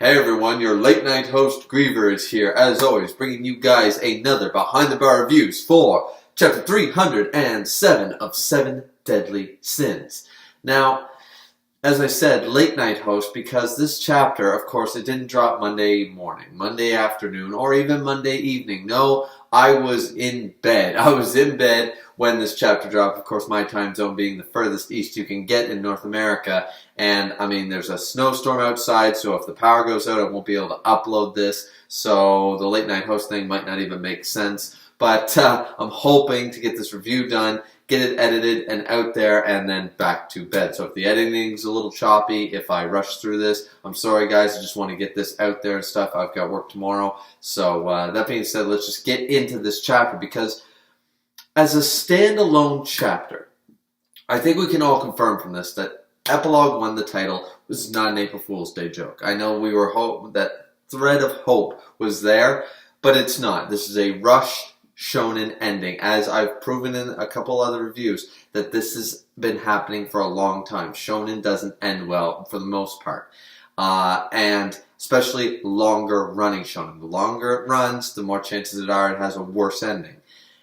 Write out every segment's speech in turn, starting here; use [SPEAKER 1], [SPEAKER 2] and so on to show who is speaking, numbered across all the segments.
[SPEAKER 1] Hey everyone, your late night host Griever is here, as always, bringing you guys another Behind the Bar reviews for chapter 307 of 7 Deadly Sins. Now, as I said, late night host, because this chapter, of course, it didn't drop Monday morning, Monday afternoon, or even Monday evening. No, I was in bed. I was in bed when this chapter dropped, of course, my time zone being the furthest east you can get in North America. And, I mean, there's a snowstorm outside, so if the power goes out, I won't be able to upload this. So the late night host thing might not even make sense. But I'm hoping to get this review done, get it edited and out there, and then back to bed. So if the editing's a little choppy, if I rush through this, I'm sorry guys, I just want to get this out there and stuff. I've got work tomorrow. So that being said, let's just get into this chapter, because as a standalone chapter, I think we can all confirm from this that Epilogue won the title was not an April Fool's Day joke. I know we were hoping that thread of hope was there, but it's not. This is a rushed shonen ending, as I've proven in a couple other reviews that this has been happening for a long time. Shonen doesn't end well for the most part, and especially longer running shonen. The longer it runs, the more chances it has a worse ending.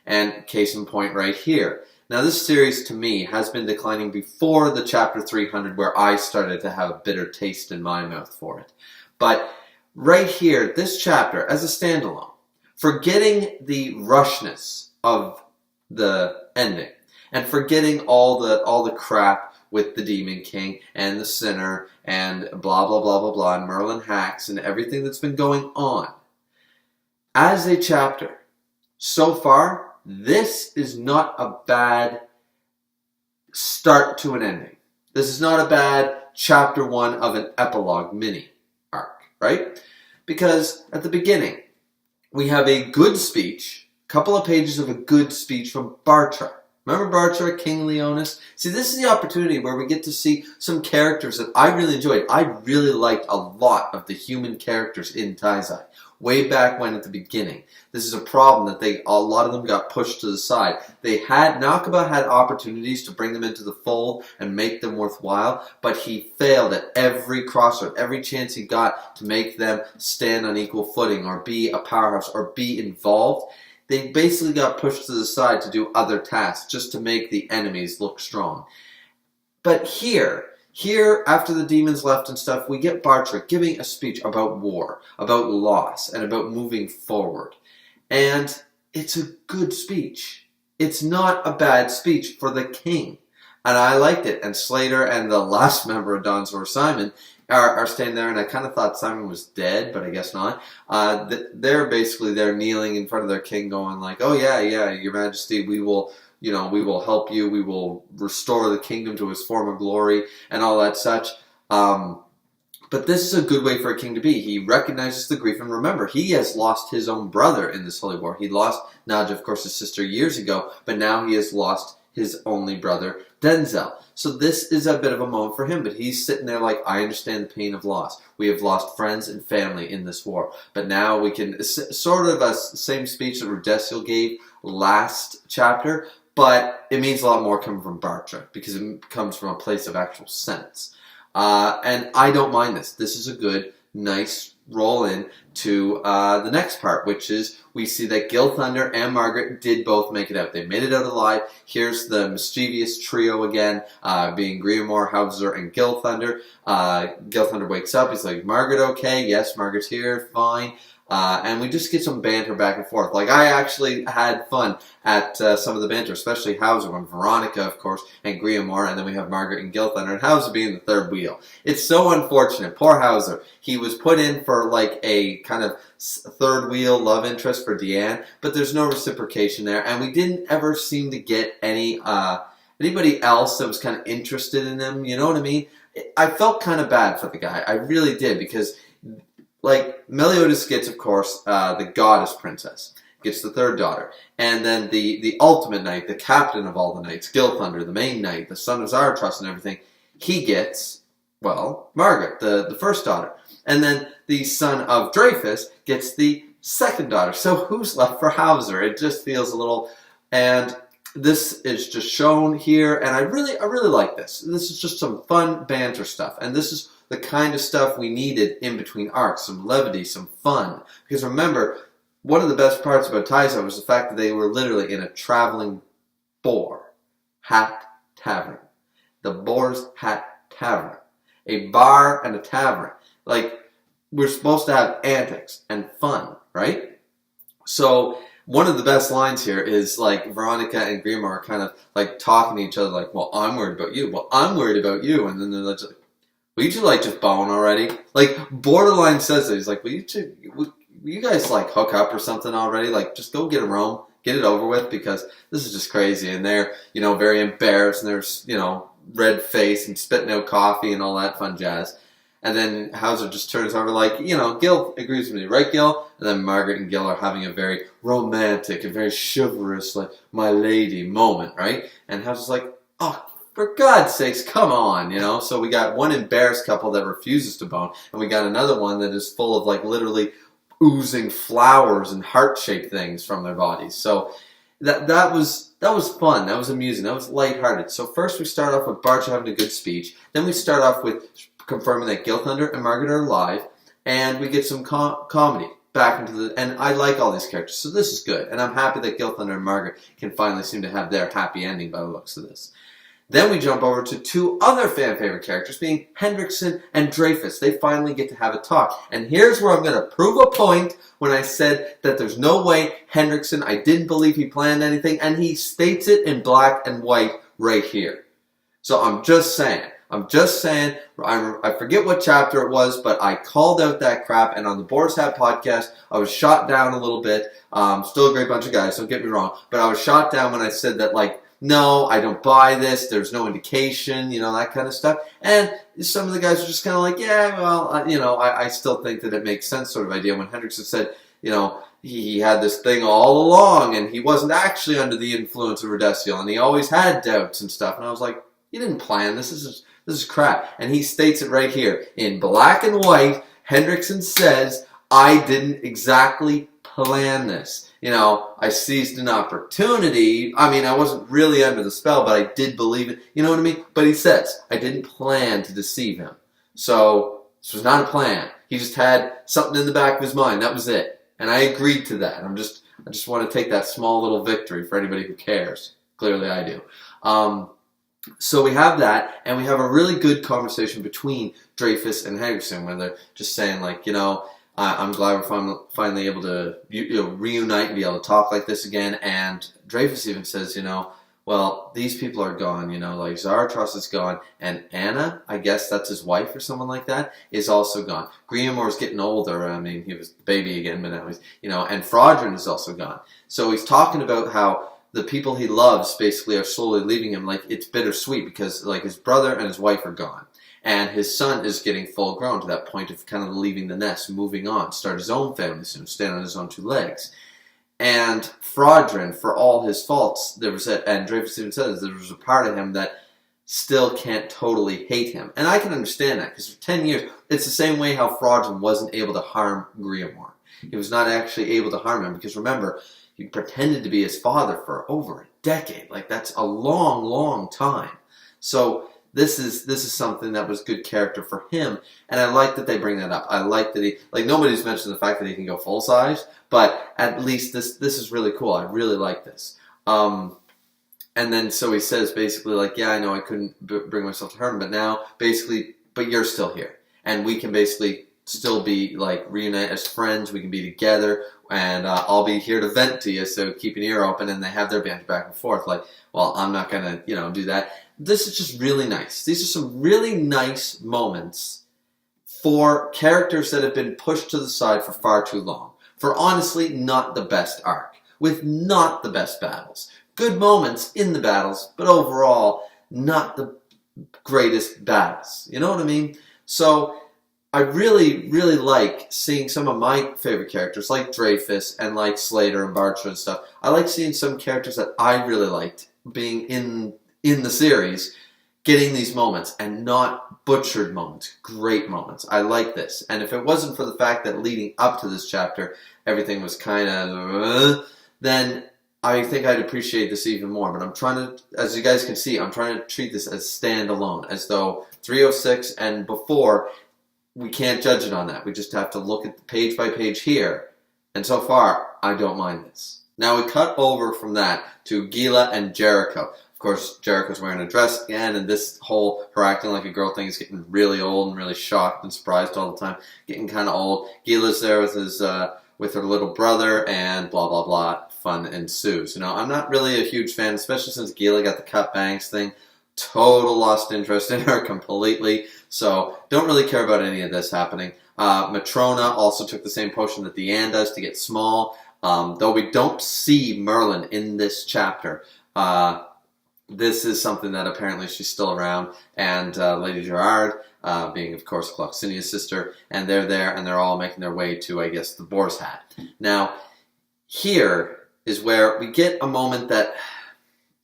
[SPEAKER 1] And case in point right here. Now this series to me has been declining before the chapter 300, where I started to have a bitter taste in my mouth for it. But right here, this chapter as a standalone, forgetting the rushness of the ending and forgetting all the crap with the Demon King and the Sinner and blah blah blah blah blah and Merlin hacks and everything that's been going on, as a chapter so far, this is not a bad start to an ending. This is not a bad chapter 1 of an epilogue mini arc, right? Because at the beginning, we have a good speech, a couple of pages of a good speech from Bartra. Remember Bartra, King Leonis? See, this is the opportunity where we get to see some characters that I really enjoyed. I really liked a lot of the human characters in Taizai, way back when at the beginning. This is a problem that a lot of them got pushed to the side. Nakaba had opportunities to bring them into the fold and make them worthwhile, but he failed at every crossroad, every chance he got to make them stand on equal footing or be a powerhouse or be involved. They basically got pushed to the side to do other tasks just to make the enemies look strong. But here, after the demons left and stuff, we get Bartra giving a speech about war, about loss, and about moving forward. And it's a good speech. It's not a bad speech for the king. And I liked it. And Slater and the last member of Don's Simon are standing there, and I kind of thought Simon was dead, but I guess not. They're basically there kneeling in front of their king going like, oh yeah, your majesty, we will help you, we will restore the kingdom to its former glory, and all that such. But this is a good way for a king to be. He recognizes the grief, and remember, he has lost his own brother in this holy war. He lost Naja, of course, his sister years ago, but now he has lost his only brother, Denzel. So this is a bit of a moment for him, but he's sitting there like, I understand the pain of loss. We have lost friends and family in this war. But now we can, sort of a same speech that Rudesiel gave last chapter, but it means a lot more coming from Bartra, because it comes from a place of actual sense. And I don't mind this. This is a good, nice roll in to the next part, which is we see that Gil Thunder and Margaret did both make it out. They made it out alive. Here's the mischievous trio again, being Griever, Hauser, and Gil Thunder. Gil Thunder wakes up. He's like, Margaret okay? Yes, Margaret's here. Fine. And we just get some banter back and forth. Like, I actually had fun at some of the banter, especially Hauser and Veronica, of course, and Griever, and then we have Margaret and Gil Thunder, and Hauser being the third wheel. It's so unfortunate. Poor Hauser. He was put in for, like, a kind of third wheel love interest for Deanne, but there's no reciprocation there, and we didn't ever seem to get anybody else that was kind of interested in him, you know what I mean? I felt kind of bad for the guy. I really did, because like, Meliodas gets, of course, the goddess princess, gets the third daughter. And then the ultimate knight, the captain of all the knights, Gil Thunder, the main knight, the son of Zarathustra and everything, he gets, well, Margaret, the first daughter. And then the son of Dreyfuss gets the second daughter. So who's left for Hauser? It just feels a little... And this is just shown here, and I really like this. This is just some fun banter stuff. And this is the kind of stuff we needed in between arcs, some levity, some fun. Because remember, one of the best parts about Taizai was the fact that they were literally in a traveling boar hat tavern. The Boar's Hat Tavern. A bar and a tavern. Like, we're supposed to have antics and fun, right? So one of the best lines here is like Veronica and Griever are kind of like talking to each other like, well, I'm worried about you. Well, I'm worried about you. And then they're like, will you two like just bone already? Like, borderline says it. He's like, will you guys like hook up or something already? Like, just go get a room, get it over with, because this is just crazy. And they're, very embarrassed, and there's, red face and spitting out coffee and all that fun jazz. And then Hauser just turns over like, Gil agrees with me, right, Gil? And then Margaret and Gil are having a very romantic and very chivalrous, like, my lady moment, right? And Hauser's like, oh, for God's sakes, come on, So we got one embarrassed couple that refuses to bone, and we got another one that is full of, like, literally oozing flowers and heart-shaped things from their bodies. So that was fun. That was amusing. That was lighthearted. So first we start off with Bartra having a good speech. Then we start off with confirming that Gil Thunder and Margaret are alive, and we get some comedy back into the. And I like all these characters, so this is good. And I'm happy that Gil Thunder and Margaret can finally seem to have their happy ending by the looks of this. Then we jump over to two other fan favorite characters, being Hendrickson and Dreyfuss. They finally get to have a talk. And here's where I'm going to prove a point when I said that there's no way Hendrickson, I didn't believe he planned anything, and he states it in black and white right here. So I'm just saying, I forget what chapter it was, but I called out that crap, and on the Boar's Hat podcast, I was shot down a little bit. Still a great bunch of guys, don't get me wrong, but I was shot down when I said that, like, no, I don't buy this, there's no indication, that kind of stuff. And some of the guys are just kind of like, yeah, well, I still think that it makes sense sort of idea. When Hendrickson said, he had this thing all along, and he wasn't actually under the influence of Rodesial, and he always had doubts and stuff. And I was like, you didn't plan this, this is crap. And he states it right here. In black and white, Hendrickson says, I didn't exactly plan this. I seized an opportunity. I mean, I wasn't really under the spell, but I did believe it. You know what I mean? But he says, I didn't plan to deceive him. So, this was not a plan. He just had something in the back of his mind. That was it. And I agreed to that. I just want to take that small little victory for anybody who cares. Clearly I do. So we have that, and we have a really good conversation between Dreyfuss and Hendrickson, where they're just saying, like, I'm glad we're finally able to reunite and be able to talk like this again. And Dreyfuss even says, well, these people are gone, like Zaratros is gone, and Anna, I guess that's his wife or someone like that, is also gone. Griever's getting older. I mean, he was a baby again, but now he's, and Frodrin is also gone. So he's talking about how the people he loves basically are slowly leaving him. Like, it's bittersweet because, like, his brother and his wife are gone. And his son is getting full grown to that point of kind of leaving the nest, moving on, start his own family soon, stand on his own two legs. And Frodrin, for all his faults, and Dreyfuss even says there was a part of him that still can't totally hate him. And I can understand that, because for 10 years, it's the same way how Frodrin wasn't able to harm Griever. He was not actually able to harm him, because remember, he pretended to be his father for over a decade. Like, that's a long, long time. So this is something that was good character for him, and I like that they bring that up. I like that nobody's mentioned the fact that he can go full size, but at least this is really cool. I really like this. And then so he says basically like, yeah, I know I couldn't bring myself to hurt him, but now basically, but you're still here, and we can basically still be like reunite as friends. We can be together, and I'll be here to vent to you. So keep an ear open. And they have their banter back and forth. Like, well, I'm not gonna do that. This is just really nice. These are some really nice moments for characters that have been pushed to the side for far too long. For honestly, not the best arc, with not the best battles. Good moments in the battles, but overall, not the greatest battles. You know what I mean? So I really, really like seeing some of my favorite characters, like Dreyfuss and like Slater and Bartra and stuff. I like seeing some characters that I really liked being in the series, getting these moments, and not butchered moments, great moments. I like this. And if it wasn't for the fact that leading up to this chapter, everything was kind of, then I think I'd appreciate this even more. But I'm trying to, as you guys can see, I'm trying to treat this as standalone, as though 306 and before, we can't judge it on that. We just have to look at the page by page here. And so far, I don't mind this. Now we cut over from that to Gila and Jericho. Of course, Jericho's wearing a dress again, and this whole her acting like a girl thing is getting really old and really shocked and surprised all the time. Getting kind of old. Gila's there with his with her little brother, and blah blah blah. Fun ensues. You know, I'm not really a huge fan, especially since Gila got the cut bangs thing. Total lost interest in her completely. So don't really care about any of this happening. Matrona also took the same potion that Deanne does to get small. Though we don't see Merlin in this chapter. This is something that apparently she's still around. And Lady Gerard, being of course Cloxinia's sister, and they're there and they're all making their way to, I guess, the Boar's Hat. Now, here is where we get a moment that,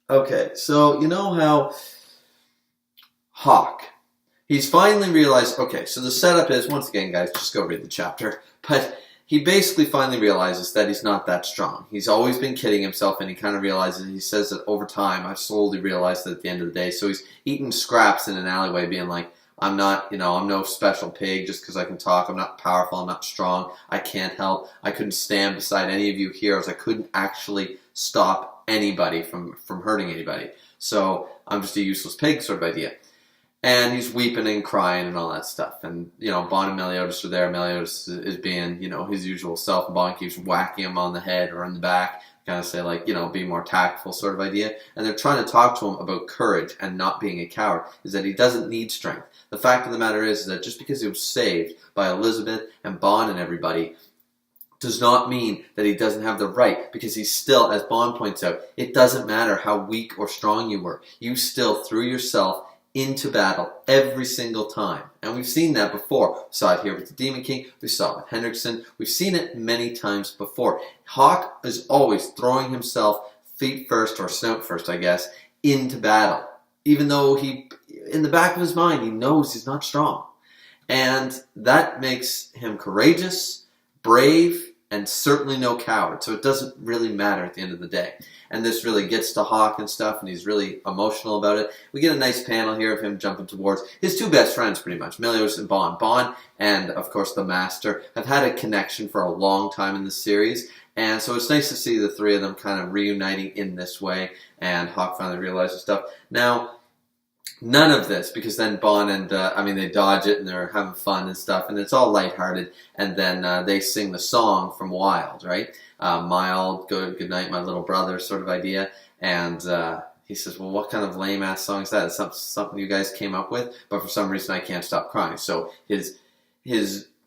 [SPEAKER 1] okay, so you know how Hawk, he's finally realized, okay, so the setup is, once again guys, just go read the chapter, but he basically finally realizes that he's not that strong. He's always been kidding himself, and he kind of realizes, he says that over time, I've slowly realized that at the end of the day, so he's eating scraps in an alleyway being like, I'm not, you know, I'm no special pig just because I can talk. I'm not powerful. I'm not strong. I can't help. I couldn't stand beside any of you heroes. I couldn't actually stop anybody from hurting anybody. So I'm just a useless pig sort of idea. And he's weeping and crying and all that stuff. And, you know, Bon and Meliodas are there. Meliodas is being, you know, his usual self. And Bon keeps whacking him on the head or in the back. Kind of say, like, you know, be more tactful sort of idea. And they're trying to talk to him about courage and not being a coward. Is that he doesn't need strength. The fact of the matter is that just because he was saved by Elizabeth and Bon and everybody does not mean that he doesn't have the right, because he's still, as Bon points out, it doesn't matter how weak or strong you were. You still threw yourself into battle every single time. And we've seen that before. We saw it here with the Demon King. We saw it with Hendrickson. We've seen it many times before. Hawk is always throwing himself feet first, or snout first, I guess, into battle. Even though he, in the back of his mind, he knows he's not strong. And that makes him courageous, brave, and certainly no coward. So it doesn't really matter at the end of the day. And this really gets to Hawk and stuff, and he's really emotional about it. We get a nice panel here of him jumping towards his two best friends, pretty much, Meliodas and Bon. Bon and, of course, the Master have had a connection for a long time in the series. And so it's nice to see the three of them kind of reuniting in this way, and Hawk finally realizes stuff. Now, none of this, because then Bon and, they dodge it and they're having fun and stuff, and it's all lighthearted, and then they sing the song from Wild, right? Mild, good night, my little brother sort of idea, and he says, well, what kind of lame-ass song is that? It's something you guys came up with, but for some reason I can't stop crying. So his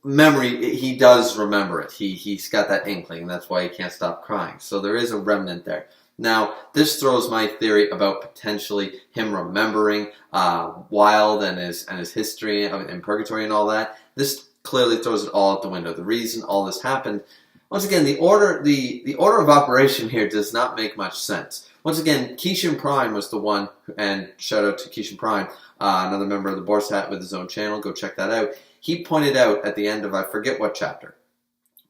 [SPEAKER 1] memory, he does remember it. He's got that inkling, and that's why he can't stop crying. So there is a remnant there. Now, this throws my theory about potentially him remembering Wild and his history in Purgatory and all that. This clearly throws it all out the window. The reason all this happened, once again, the order of operation here does not make much sense. Once again, Keishan Prime was the one, and shout out to Keishan Prime, another member of the Boar's Hat with his own channel. Go check that out. He pointed out at the end of, I forget what chapter,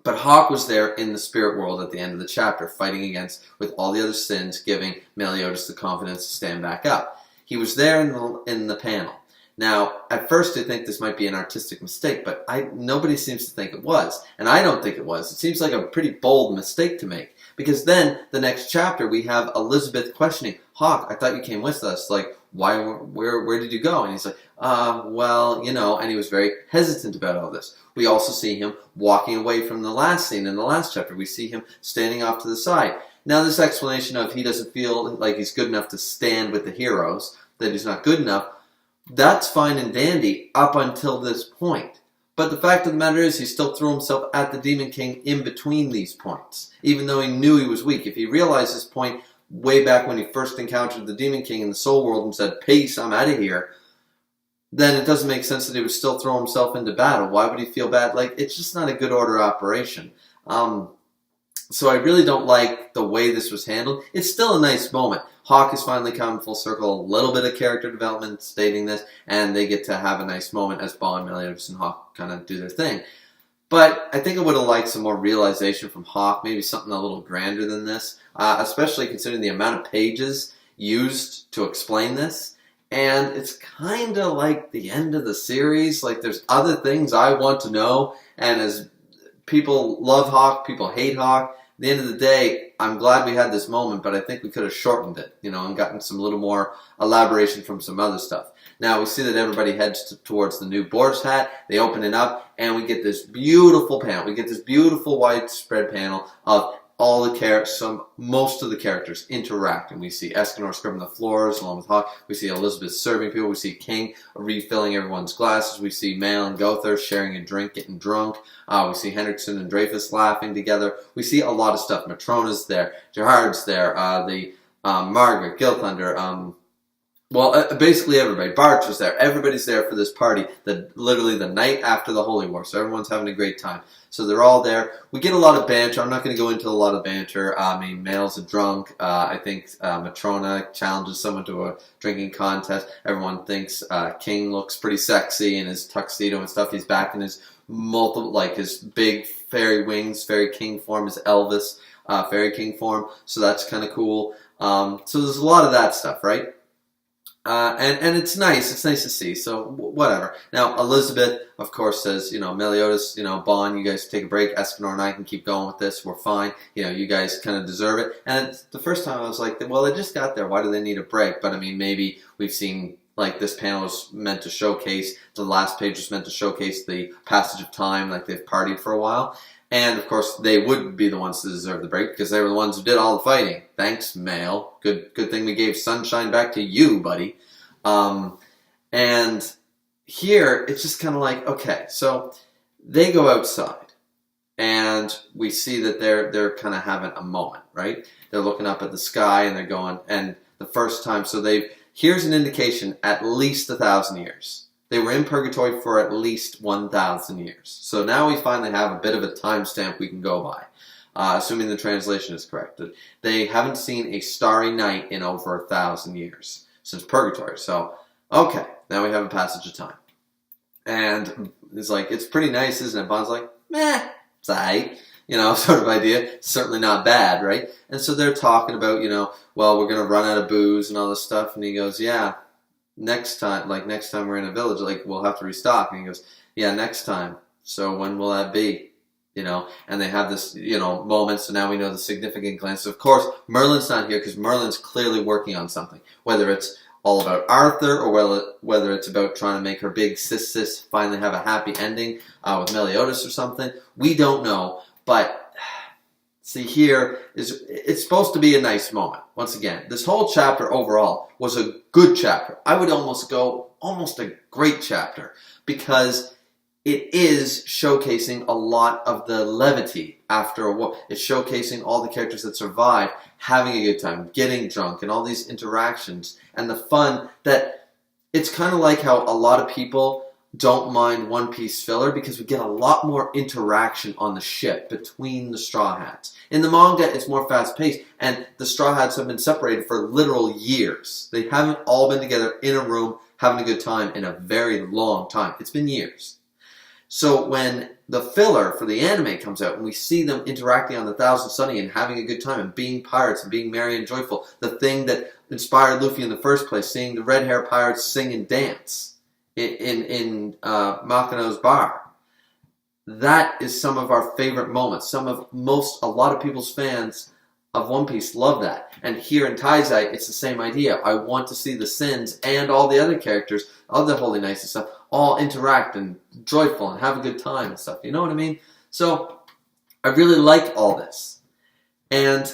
[SPEAKER 1] but Hawk was there in the spirit world at the end of the chapter, fighting against, with all the other sins, giving Meliodas the confidence to stand back up. He was there in the panel. Now, at first I think this might be an artistic mistake, but nobody seems to think it was. And I don't think it was. It seems like a pretty bold mistake to make. Because then, the next chapter, we have Elizabeth questioning, Hawk, I thought you came with us. Like, where did you go? And he's like, well, you know, and he was very hesitant about all this. We also see him walking away from the last scene in the last chapter. We see him standing off to the side. Now this explanation of he doesn't feel like he's good enough to stand with the heroes, that he's not good enough, that's fine and dandy up until this point. But the fact of the matter is he still threw himself at the Demon King in between these points, even though he knew he was weak. If he realized this point way back when he first encountered the Demon King in the Soul World and said, peace, I'm out of here, then it doesn't make sense that he would still throw himself into battle. Why would he feel bad? Like, it's just not a good order of operation. So I really don't like the way this was handled. It's still a nice moment. Hawk has finally come full circle, a little bit of character development stating this, and they get to have a nice moment as Bon, Meliodas, and Hawk kind of do their thing. But I think I would have liked some more realization from Hawk, maybe something a little grander than this, especially considering the amount of pages used to explain this. And it's kind of like the end of the series. Like, there's other things I want to know, and as people love Hawk, people hate Hawk. At the end of the day, I'm glad we had this moment, but I think we could have shortened it, and gotten some little more elaboration from some other stuff. Now, we see that everybody heads towards the new boar's hat. They open it up, and we get this beautiful panel. We get this beautiful widespread panel of all the characters, most of the characters interacting. We see Escanor scrubbing the floors along with Hawk. We see Elizabeth serving people. We see King refilling everyone's glasses. We see Mael and Gother sharing a drink, getting drunk. We see Hendrickson and Dreyfuss laughing together. We see a lot of stuff. Matrona's there. Gerhard's there. Margaret, Gilthunder, basically everybody. Bartra's there. Everybody's there for this party, literally the night after the Holy War. So everyone's having a great time. So they're all there. We get a lot of banter. I'm not going to go into a lot of banter. Mael's a drunk. I think Matrona challenges someone to a drinking contest. Everyone thinks King looks pretty sexy in his tuxedo and stuff. He's back in his his big fairy wings, fairy king form, his Elvis fairy king form. So that's kind of cool. So there's a lot of that stuff, right? And it's nice. It's nice to see. So whatever. Now Elizabeth, of course, says, Meliodas, Bond, you guys take a break. Escanor and I can keep going with this. We're fine. You guys kind of deserve it. And it's the first time I was like, well, they just got there. Why do they need a break? But I mean, maybe we've seen this panel was meant to showcase. The last page was meant to showcase the passage of time. Like they've partied for a while. And, of course, they would be the ones to deserve the break because they were the ones who did all the fighting. Thanks, Mael. Good thing we gave sunshine back to you, buddy. And here, it's just kind of like, okay, so they go outside. And we see that they're kind of having a moment, right? They're looking up at the sky and they're going, and the first time, so here's an indication, at least 1,000 years. They were in purgatory for at least 1,000 years. So now we finally have a bit of a timestamp we can go by, assuming the translation is correct. They haven't seen a starry night in over 1,000 years since purgatory. So, okay, now we have a passage of time. And it's like, it's pretty nice, isn't it? Bond's like, meh, it's alright. Sort of idea. Certainly not bad, right? And so they're talking about, well, we're going to run out of booze and all this stuff. And he goes, yeah. Next time we're in a village, we'll have to restock. And he goes, yeah, next time. So when will that be? And they have this, moment. So now we know the significant glance. Of course, Merlin's not here because Merlin's clearly working on something. Whether it's all about Arthur or whether it's about trying to make her big sis finally have a happy ending with Meliodas or something. We don't know. But see, it's supposed to be a nice moment. Once again, this whole chapter overall was a good chapter. I would almost go a great chapter because it is showcasing a lot of the levity after a war. It's showcasing all the characters that survive, having a good time, getting drunk, and all these interactions and the fun that it's kind of like how a lot of people don't mind One Piece filler because we get a lot more interaction on the ship between the Straw Hats. In the manga, it's more fast-paced, and the Straw Hats have been separated for literal years. They haven't all been together in a room having a good time in a very long time. It's been years. So when the filler for the anime comes out and we see them interacting on the Thousand Sunny and having a good time and being pirates and being merry and joyful, the thing that inspired Luffy in the first place, seeing the red-haired pirates sing and dance in Makino's bar. That is some of our favorite moments. A lot of people's fans of One Piece love that. And here in Taizai, it's the same idea. I want to see the Sins and all the other characters of the Holy Knights and stuff all interact and joyful and have a good time and stuff. You know what I mean? So I really like all this. And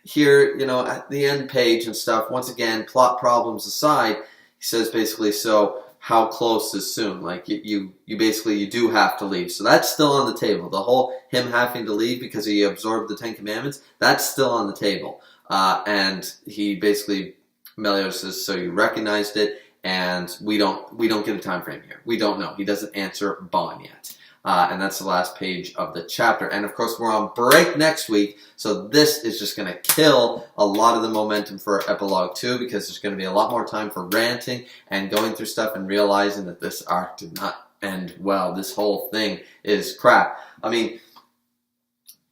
[SPEAKER 1] here, at the end page and stuff, once again, plot problems aside, he says basically, so how close is soon? You do have to leave. So that's still on the table. The whole him having to leave because he absorbed the Ten Commandments, that's still on the table. And he basically, Meliodas says, so you recognized it, and we don't get a time frame here. We don't know. He doesn't answer Bond yet. And that's the last page of the chapter. And of course, we're on break next week, so this is just going to kill a lot of the momentum for Epilogue 2 because there's going to be a lot more time for ranting and going through stuff and realizing that this arc did not And, well, this whole thing is crap. I mean,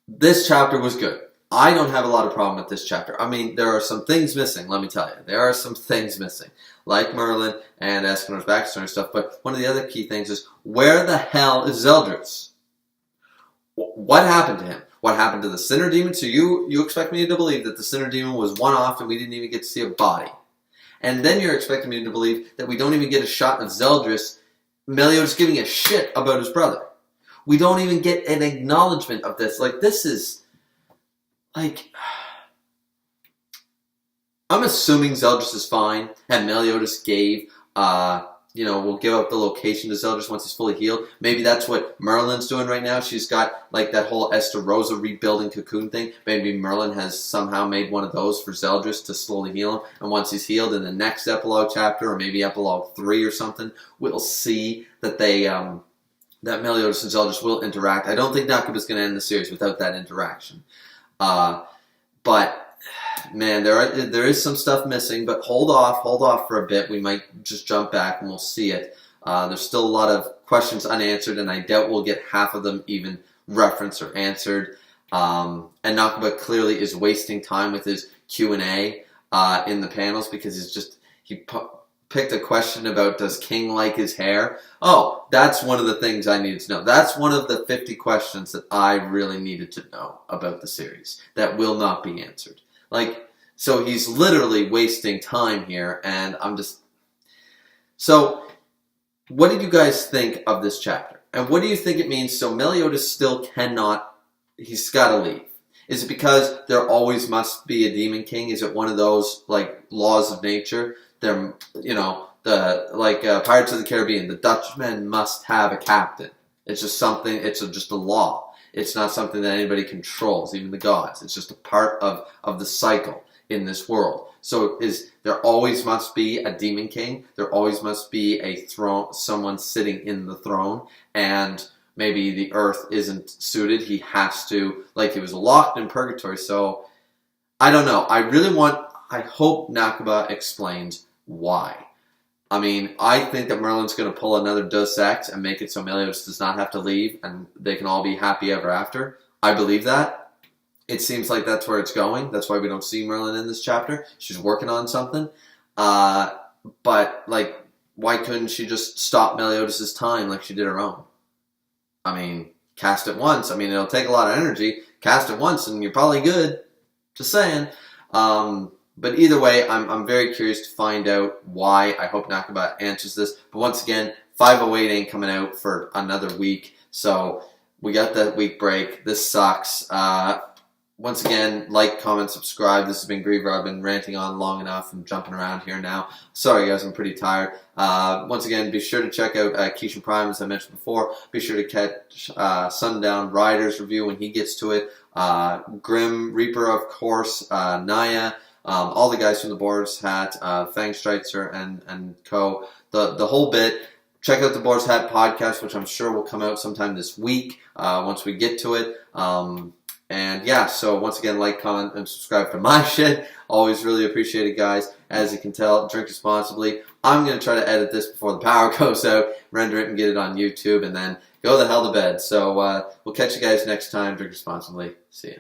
[SPEAKER 1] this chapter was good. I don't have a lot of problem with this chapter. I mean, there are some things missing, let me tell you. There are some things missing, like Merlin and Escanor's backstory and stuff. But one of the other key things is, where the hell is Zeldris? What happened to him? What happened to the Sinner Demon? So you expect me to believe that the Sinner Demon was one-off and we didn't even get to see a body. And then you're expecting me to believe that we don't even get a shot of Zeldris, Meliodas giving a shit about his brother. We don't even get an acknowledgement of this. Like, this is... Like... I'm assuming Zeldris is fine, and Meliodas gave... we'll give up the location to Zeldris once he's fully healed. Maybe that's what Merlin's doing right now. She's got, like, that whole Esther Rosa rebuilding cocoon thing. Maybe Merlin has somehow made one of those for Zeldris to slowly heal him. And once he's healed in the next epilogue chapter, or maybe epilogue 3 or something, we'll see that that Meliodas and Zeldris will interact. I don't think Nakuba's going to end the series without that interaction. But... Man, there is some stuff missing, but hold off for a bit. We might just jump back and we'll see it. There's still a lot of questions unanswered, and I doubt we'll get half of them even referenced or answered. And Nakuba clearly is wasting time with his Q&A in the panels, because he picked a question about, does King like his hair? Oh, that's one of the things I needed to know. That's one of the 50 questions that I really needed to know about the series that will not be answered. Like, so he's literally wasting time here, and I'm just... So, what did you guys think of this chapter? And what do you think it means? So Meliodas still cannot... He's got to leave. Is it because there always must be a Demon King? Is it one of those, like, laws of nature? Pirates of the Caribbean, the Dutchmen must have a captain. It's just something, just a law. It's not something that anybody controls, even the gods. It's just a part of the cycle in this world. So there always must be a Demon King. There always must be a throne, someone sitting in the throne. And maybe the earth isn't suited. He has to, like, he was locked in purgatory. So, I don't know. I hope Nakuba explains why. I mean, I think that Merlin's going to pull another Deus Ex and make it so Meliodas does not have to leave and they can all be happy ever after. I believe that. It seems like that's where it's going. That's why we don't see Merlin in this chapter. She's working on something. But, like, why couldn't she just stop Meliodas' time like she did her own? I mean, cast it once. I mean, it'll take a lot of energy. Cast it once and you're probably good. Just saying. But either way, I'm very curious to find out why. I hope Nakuba answers this. But once again, 508 ain't coming out for another week. So we got that week break. This sucks. Once again, like, comment, subscribe. This has been Griever. I've been ranting on long enough and jumping around here now. Sorry guys, I'm pretty tired. Once again, be sure to check out Keishan Prime, as I mentioned before. Be sure to catch Sundown Riders review when he gets to it. Grim Reaper, of course. Naya. All the guys from the Boar's Hat, Fang Streitzer and co. The whole bit. Check out the Boar's Hat podcast, which I'm sure will come out sometime this week once we get to it. And yeah, so once again, like, comment, and subscribe to my shit. Always really appreciate it, guys. As you can tell, drink responsibly. I'm going to try to edit this before the power goes out, render it and get it on YouTube, and then go the hell to bed. So we'll catch you guys next time. Drink responsibly. See ya.